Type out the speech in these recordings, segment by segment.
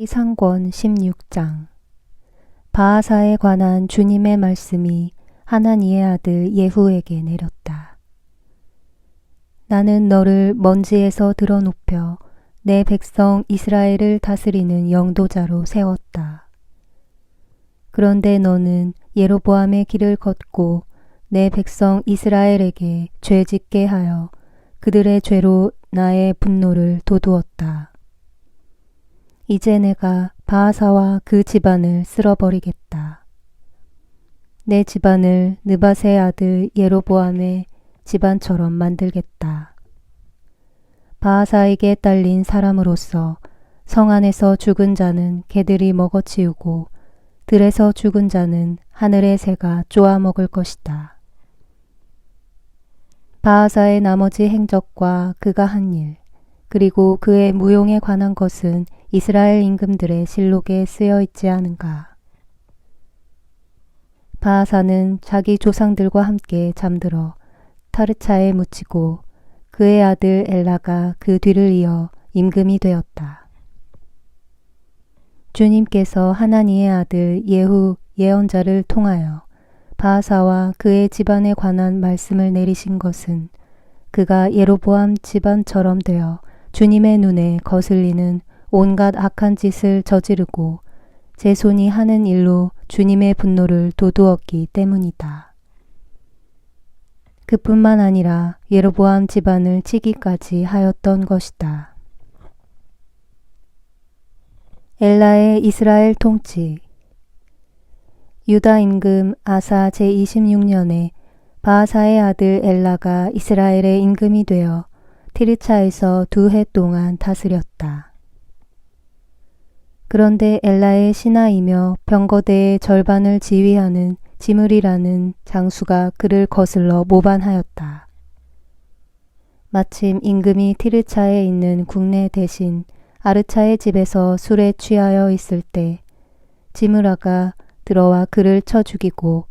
상권 16장. 바하사에 관한 주님의 말씀이 하나니의 아들 예후에게 내렸다. 나는 너를 먼지에서 들어 높여 내 백성 이스라엘을 다스리는 영도자로 세웠다. 그런데 너는 예로보암의 길을 걷고 내 백성 이스라엘에게 죄짓게 하여 그들의 죄로 나의 분노를 돋우었다. 이제 내가 바하사와 그 집안을 쓸어버리겠다. 내 집안을 느밧의 아들 예로보암의 집안처럼 만들겠다. 바하사에게 딸린 사람으로서 성 안에서 죽은 자는 개들이 먹어치우고 들에서 죽은 자는 하늘의 새가 쪼아먹을 것이다. 바하사의 나머지 행적과 그가 한 일, 그리고 그의 무용에 관한 것은 이스라엘 임금들의 실록에 쓰여 있지 않은가. 바하사는 자기 조상들과 함께 잠들어 타르차에 묻히고 그의 아들 엘라가 그 뒤를 이어 임금이 되었다. 주님께서 하나니의 아들 예후 예언자를 통하여 바하사와 그의 집안에 관한 말씀을 내리신 것은 그가 예로보암 집안처럼 되어 주님의 눈에 거슬리는 온갖 악한 짓을 저지르고 제 손이 하는 일로 주님의 분노를 돋우었기 때문이다. 그뿐만 아니라 예로보암 집안을 치기까지 하였던 것이다. 엘라의 이스라엘 통치. 유다 임금 아사 제26년에 바하사의 아들 엘라가 이스라엘의 임금이 되어 티르차에서 2해 동안 다스렸다. 그런데 엘라의 신하이며 병거대의 절반을 지휘하는 지므리라는 장수가 그를 거슬러 모반하였다. 마침 임금이 티르차에 있는 국내 대신 아르차의 집에서 술에 취하여 있을 때 지므라가 들어와 그를 쳐 죽이고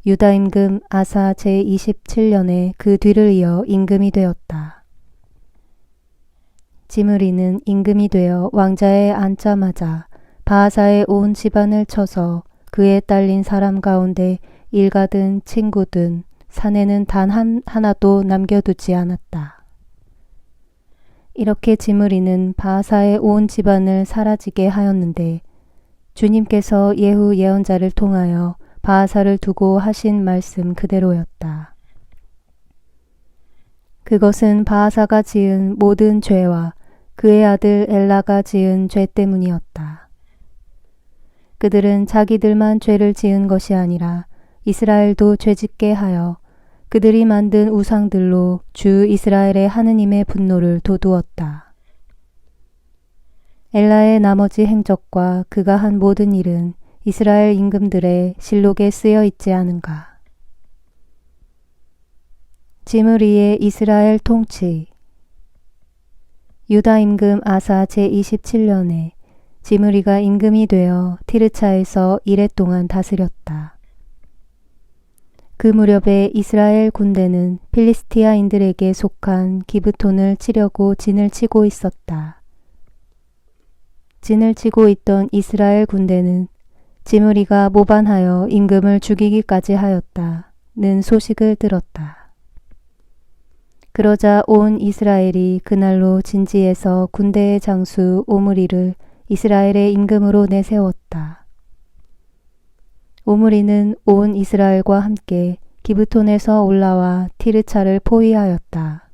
유다 임금 아사 제27년에 그 뒤를 이어 임금이 되었다. 지므리는 임금이 되어 왕자에 앉자마자 바하사의 온 집안을 쳐서 그에 딸린 사람 가운데 일가든 친구든 사내는 단 하나도 남겨두지 않았다. 이렇게 지므리는 바하사의 온 집안을 사라지게 하였는데 주님께서 예후 예언자를 통하여 바하사를 두고 하신 말씀 그대로였다. 그것은 바하사가 지은 모든 죄와 그의 아들 엘라가 지은 죄 때문이었다. 그들은 자기들만 죄를 지은 것이 아니라 이스라엘도 죄짓게 하여 그들이 만든 우상들로 주 이스라엘의 하느님의 분노를 돋우었다. 엘라의 나머지 행적과 그가 한 모든 일은 이스라엘 임금들의 실록에 쓰여 있지 않은가. 지므리의 이스라엘 통치. 유다 임금 아사 제27년에 지므리가 임금이 되어 티르차에서 1해 동안 다스렸다. 그 무렵에 이스라엘 군대는 필리스티아인들에게 속한 기브톤을 치려고 진을 치고 있었다. 진을 치고 있던 이스라엘 군대는 지므리가 모반하여 임금을 죽이기까지 하였다는 소식을 들었다. 그러자 온 이스라엘이 그날로 진지에서 군대의 장수 오므리를 이스라엘의 임금으로 내세웠다. 오므리는 온 이스라엘과 함께 기브톤에서 올라와 티르차를 포위하였다.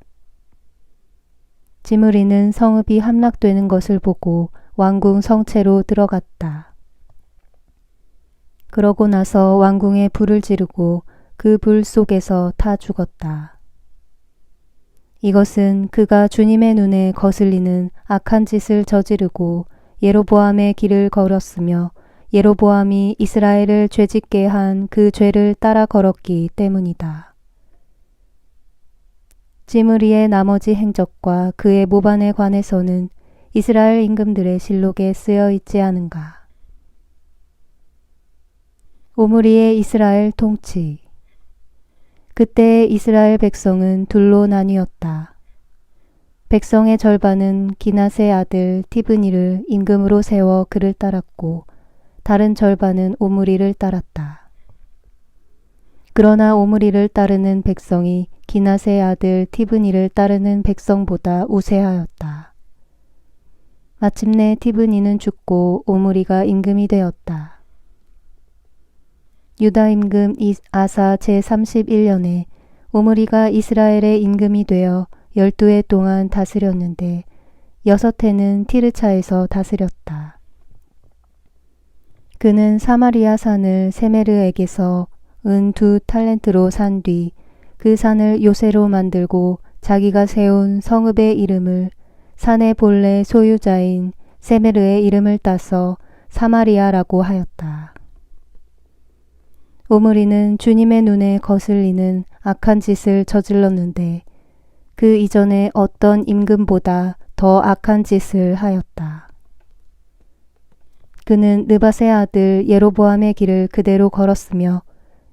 지므리는 성읍이 함락되는 것을 보고 왕궁 성채로 들어갔다. 그러고 나서 왕궁에 불을 지르고 그 불 속에서 타 죽었다. 이것은 그가 주님의 눈에 거슬리는 악한 짓을 저지르고 예로보암의 길을 걸었으며 예로보암이 이스라엘을 죄짓게 한 그 죄를 따라 걸었기 때문이다. 지므리의 나머지 행적과 그의 모반에 관해서는 이스라엘 임금들의 실록에 쓰여 있지 않은가. 오므리의 이스라엘 통치. 그때 이스라엘 백성은 둘로 나뉘었다. 백성의 절반은 기낫의 아들 티브니를 임금으로 세워 그를 따랐고 다른 절반은 오므리를 따랐다. 그러나 오므리를 따르는 백성이 기낫의 아들 티브니를 따르는 백성보다 우세하였다. 마침내 티브니는 죽고 오므리가 임금이 되었다. 유다 임금 아사 제31년에 오므리가 이스라엘의 임금이 되어 12해 동안 다스렸는데 6해는 티르차에서 다스렸다. 그는 사마리아 산을 세메르에게서 은 2탈렌트로 산 뒤 그 산을 요새로 만들고 자기가 세운 성읍의 이름을 산의 본래 소유자인 세메르의 이름을 따서 사마리아라고 하였다. 오므리는 주님의 눈에 거슬리는 악한 짓을 저질렀는데 그 이전에 어떤 임금보다 더 악한 짓을 하였다. 그는 느밧의 아들 예로보암의 길을 그대로 걸었으며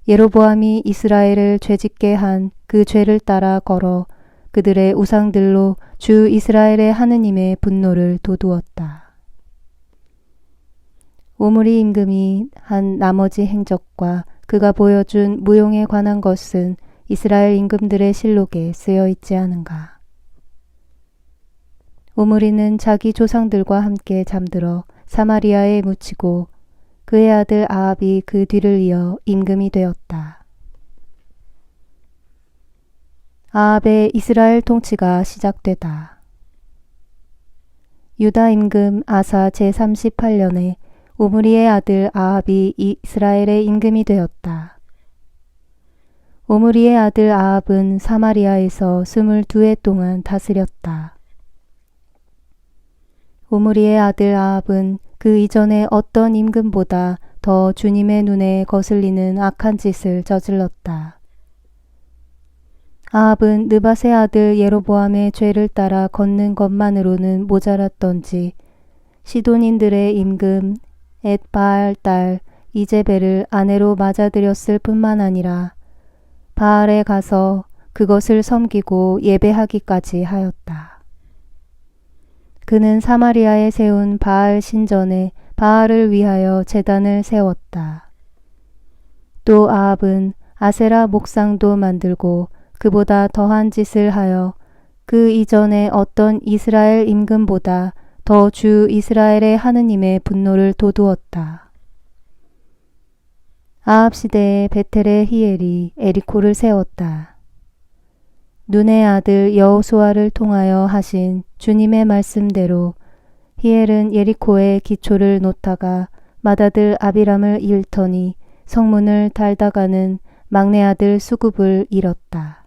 예로보암이 이스라엘을 죄짓게 한 그 죄를 따라 걸어 그들의 우상들로 주 이스라엘의 하느님의 분노를 돋우었다. 오므리 임금이 한 나머지 행적과 그가 보여준 무용에 관한 것은 이스라엘 임금들의 실록에 쓰여 있지 않은가. 오므리는 자기 조상들과 함께 잠들어 사마리아에 묻히고 그의 아들 아합이 그 뒤를 이어 임금이 되었다. 아합의 이스라엘 통치가 시작되다. 유다 임금 아사 제38년에 오므리의 아들 아합이 이스라엘의 임금이 되었다. 오므리의 아들 아합은 사마리아에서 22해 동안 다스렸다. 오므리의 아들 아합은 그 이전에 어떤 임금보다 더 주님의 눈에 거슬리는 악한 짓을 저질렀다. 아합은 느밧의 아들 예로보암의 죄를 따라 걷는 것만으로는 모자랐던지 시돈인들의 임금 엣바알 딸 이제벨을 아내로 맞아들였을 뿐만 아니라 바알에 가서 그것을 섬기고 예배하기까지 하였다. 그는 사마리아에 세운 바알 신전에 바알을 위하여 제단을 세웠다. 또 아합은 아세라 목상도 만들고 그보다 더한 짓을 하여 그 이전에 어떤 이스라엘 임금보다 더 주 이스라엘의 하느님의 분노를 돋우었다. 아합 시대에 베텔의 히엘이 에리코를 세웠다. 눈의 아들 여호수아를 통하여 하신 주님의 말씀대로 히엘은 예리코의 기초를 놓다가 맏아들 아비람을 잃더니 성문을 달다가는 막내 아들 수굽을 잃었다.